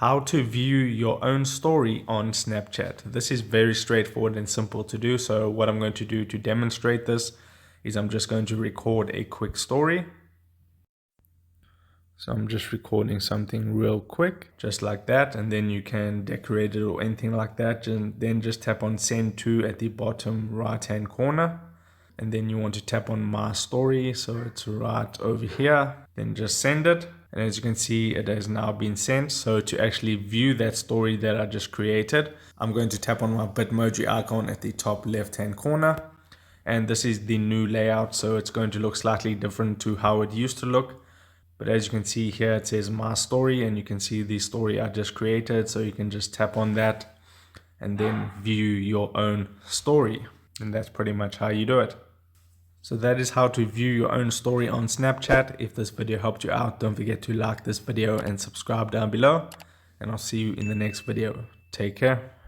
How to view your own story on Snapchat. This is very straightforward and simple to do. So what I'm going to do to demonstrate this is I'm just going to record a quick story. So I'm just recording something real quick, just like that. And then you can decorate it or anything like that. And then just tap on send to at the bottom right-hand corner. And then you want to tap on my story. So it's right over here. Then just send it. And as you can see, it has now been sent. So to actually view that story that I just created, I'm going to tap on my Bitmoji icon at the top left-hand corner. And this is the new layout. So it's going to look slightly different to how it used to look. But as you can see here, it says my story, and you can see the story I just created. So you can just tap on that and then view your own story. And that's pretty much how you do it. So that is how to view your own story on Snapchat. If this video helped you out, don't forget to like this video and subscribe down below. And I'll see you in the next video. Take care.